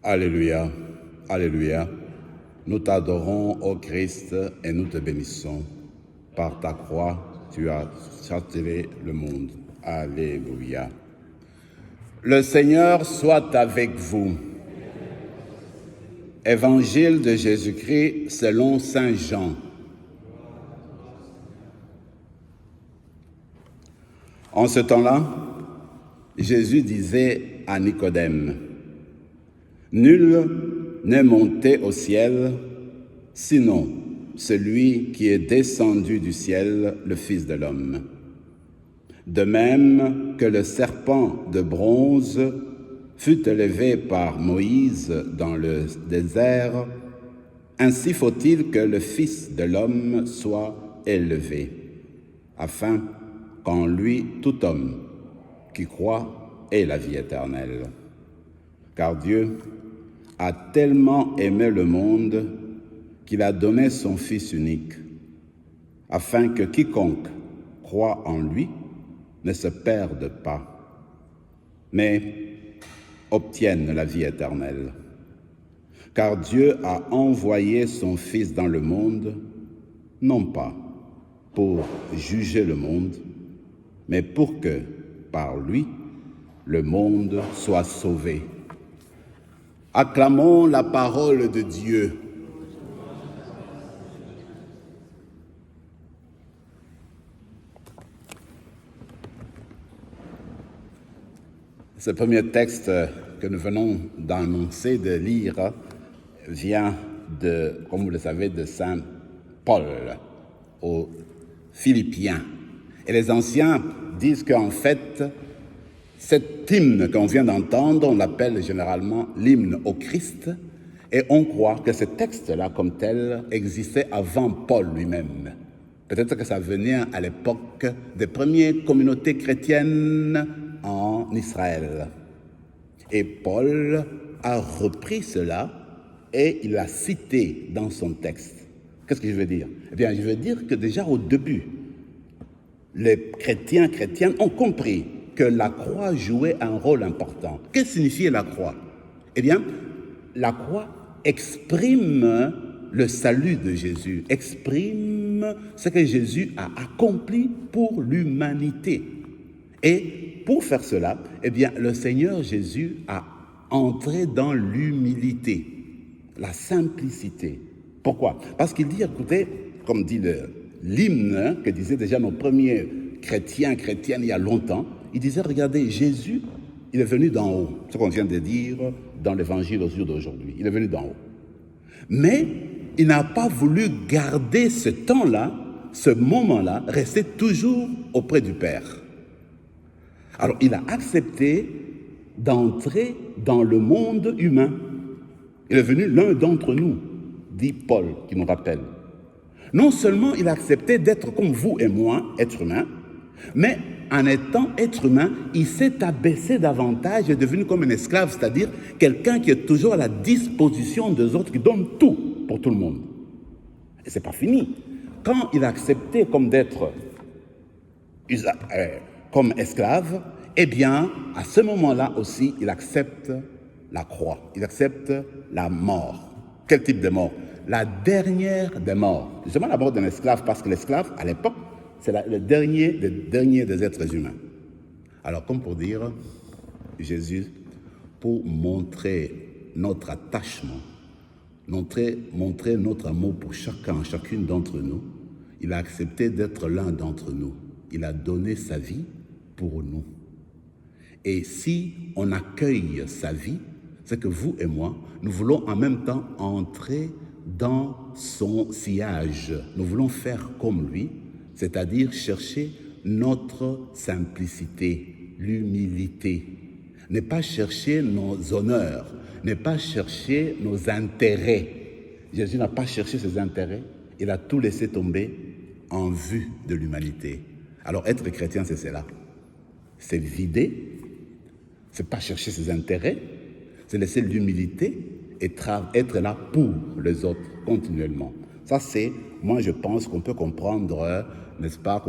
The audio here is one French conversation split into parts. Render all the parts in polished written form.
Alléluia, Alléluia. Nous t'adorons, ô Christ, et nous te bénissons. Par ta croix, tu as châtié le monde. Alléluia. Le Seigneur soit avec vous. Évangile de Jésus-Christ selon saint Jean. En ce temps-là, Jésus disait à Nicodème: nul n'est monté au ciel, sinon celui qui est descendu du ciel, le Fils de l'homme. De même que le serpent de bronze fut élevé par Moïse dans le désert, ainsi faut-il que le Fils de l'homme soit élevé, afin qu'en lui tout homme qui croit ait la vie éternelle. Car Dieu a tellement aimé le monde qu'il a donné son Fils unique, afin que quiconque croit en lui ne se perde pas, mais obtienne la vie éternelle. Car Dieu a envoyé son Fils dans le monde, non pas pour juger le monde, mais pour que, par lui, le monde soit sauvé. Acclamons la parole de Dieu. Ce premier texte que nous venons d'annoncer, de lire, vient de, comme vous le savez, de saint Paul aux Philippiens. Et les anciens disent qu'en fait, cet hymne qu'on vient d'entendre, on l'appelle généralement l'hymne au Christ, et on croit que ce texte-là, comme tel, existait avant Paul lui-même. Peut-être que ça venait à l'époque des premières communautés chrétiennes en Israël. Et Paul a repris cela et il l'a cité dans son texte. Qu'est-ce que je veux dire? Eh bien, je veux dire que déjà au début, les chrétiennes ont compris que la croix jouait un rôle important. Que signifiait la croix? Eh bien, la croix exprime le salut de Jésus, exprime ce que Jésus a accompli pour l'humanité. Et pour faire cela, eh bien, le Seigneur Jésus a entré dans l'humilité, la simplicité. Pourquoi? Parce qu'il dit, écoutez, comme dit l'hymne que disaient déjà nos premiers chrétiennes il y a longtemps, il disait, regardez, Jésus, il est venu d'en haut, ce qu'on vient de dire dans l'évangile au jour d'aujourd'hui, il est venu d'en haut. Mais il n'a pas voulu garder ce temps-là, ce moment-là, rester toujours auprès du Père. Alors, il a accepté d'entrer dans le monde humain. Il est venu l'un d'entre nous, dit Paul, qui nous rappelle. Non seulement il a accepté d'être comme vous et moi, être humain, mais en étant être humain, il s'est abaissé davantage et est devenu comme un esclave, c'est-à-dire quelqu'un qui est toujours à la disposition des autres, qui donne tout pour tout le monde. Et c'est pas fini. Quand il a accepté comme d'être comme esclave, eh bien, à ce moment-là aussi, il accepte la croix, il accepte la mort. Quel type de mort? La dernière des morts. Justement la mort d'un esclave, parce que l'esclave, à l'époque, c'est le dernier des êtres humains. Alors, comme pour dire, Jésus, pour montrer notre attachement, montrer notre amour pour chacune d'entre nous, il a accepté d'être l'un d'entre nous. Il a donné sa vie pour nous. Et si on accueille sa vie, c'est que vous et moi, nous voulons en même temps entrer dans son sillage. Nous voulons faire comme lui, c'est-à-dire chercher notre simplicité, l'humilité. Ne pas chercher nos honneurs, ne pas chercher nos intérêts. Jésus n'a pas cherché ses intérêts, il a tout laissé tomber en vue de l'humanité. Alors être chrétien, c'est cela. C'est vider, c'est pas chercher ses intérêts, c'est laisser l'humilité et être là pour les autres continuellement. Ça, c'est, moi, je pense qu'on peut comprendre, n'est-ce pas,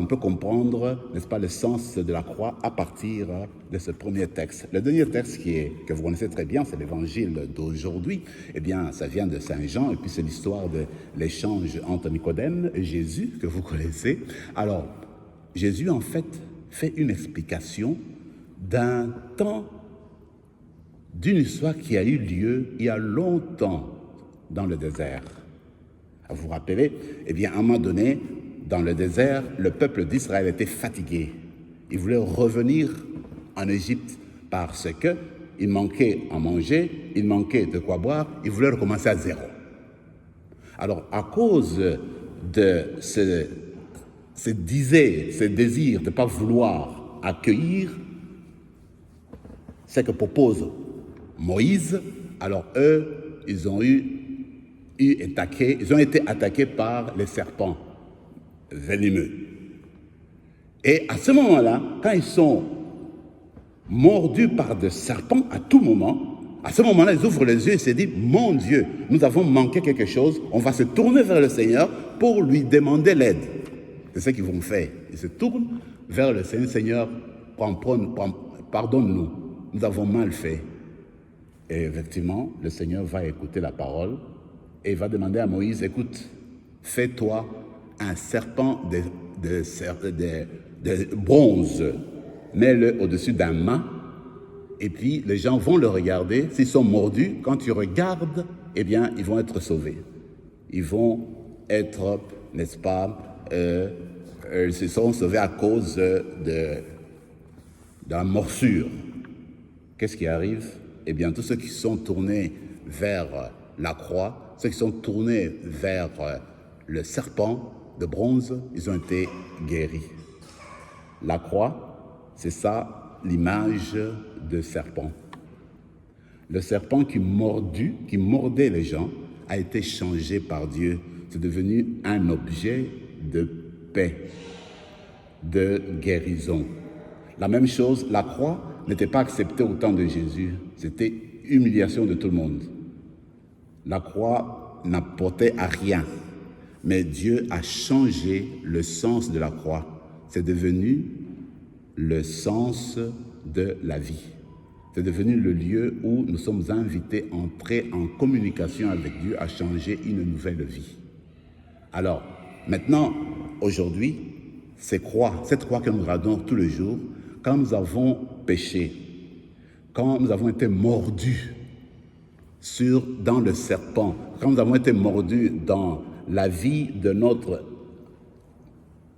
le sens de la croix à partir de ce premier texte. Le dernier texte que vous connaissez très bien, c'est l'évangile d'aujourd'hui. Eh bien, ça vient de Saint Jean, et puis c'est l'histoire de l'échange entre Nicodème et Jésus, que vous connaissez. Alors, Jésus, en fait une explication d'un temps, d'une histoire qui a eu lieu il y a longtemps dans le désert. Vous vous rappelez, eh bien, à un moment donné, dans le désert, le peuple d'Israël était fatigué. Il voulait revenir en Égypte parce qu'il manquait à manger, il manquait de quoi boire, il voulait recommencer à zéro. Alors, à cause de ce désir de ne pas vouloir accueillir ce que propose Moïse, alors eux, ils ont été attaqués par les serpents venimeux. Et à ce moment-là, quand ils sont mordus par des serpents à tout moment, à ce moment-là, ils ouvrent les yeux et se disent, mon Dieu, nous avons manqué quelque chose, on va se tourner vers le Seigneur pour lui demander l'aide. C'est ce qu'ils vont faire. Ils se tournent vers le Seigneur, Seigneur, pardonne-nous, nous avons mal fait. Et effectivement, le Seigneur va écouter la parole et va demander à Moïse, écoute, fais-toi un serpent de bronze, mets-le au-dessus d'un mât, et puis les gens vont le regarder. S'ils sont mordus, quand tu regardes, eh bien, ils vont être sauvés. Ils vont être, n'est-ce pas, ils se sont sauvés à cause de la morsure. Qu'est-ce qui arrive? Eh bien, tous ceux qui sont tournés vers la croix, ceux qui sont tournés vers le serpent de bronze, ils ont été guéris. La croix, c'est ça l'image de serpent. Le serpent qui mordait les gens, a été changé par Dieu. C'est devenu un objet de paix, de guérison. La même chose, la croix n'était pas acceptée au temps de Jésus. C'était humiliation de tout le monde. La croix n'apportait à rien. Mais Dieu a changé le sens de la croix. C'est devenu le sens de la vie. C'est devenu le lieu où nous sommes invités à entrer en communication avec Dieu, à changer une nouvelle vie. Alors, maintenant, aujourd'hui, cette croix que nous regardons tous les jours, quand nous avons péché, quand nous avons été mordus dans le serpent, quand nous avons été mordus dans la vie de notre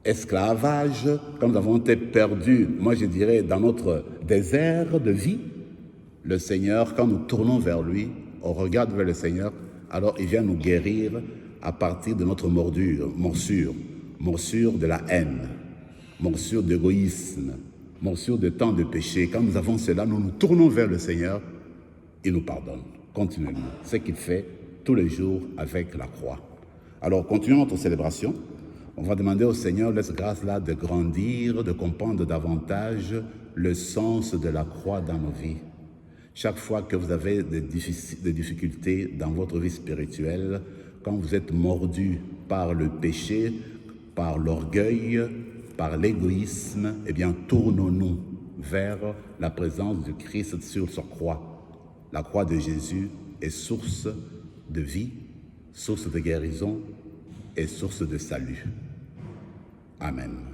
esclavage, quand nous avons été perdus, moi je dirais, dans notre désert de vie, le Seigneur, quand nous tournons vers lui, on regarde vers le Seigneur, alors il vient nous guérir à partir de notre morsure de la haine, morsure d'égoïsme, morsure de tant de péché. Quand nous avons cela, nous nous tournons vers le Seigneur, il nous pardonne continuellement. C'est ce qu'il fait tous les jours avec la croix. Alors, continuons notre célébration. On va demander au Seigneur, laisse grâce là, de grandir, de comprendre davantage le sens de la croix dans nos vies. Chaque fois que vous avez des difficultés dans votre vie spirituelle, quand vous êtes mordu par le péché, par l'orgueil, par l'égoïsme, eh bien, tournons-nous vers la présence du Christ sur sa croix. La croix de Jésus est source de vie, source de guérison et source de salut. Amen.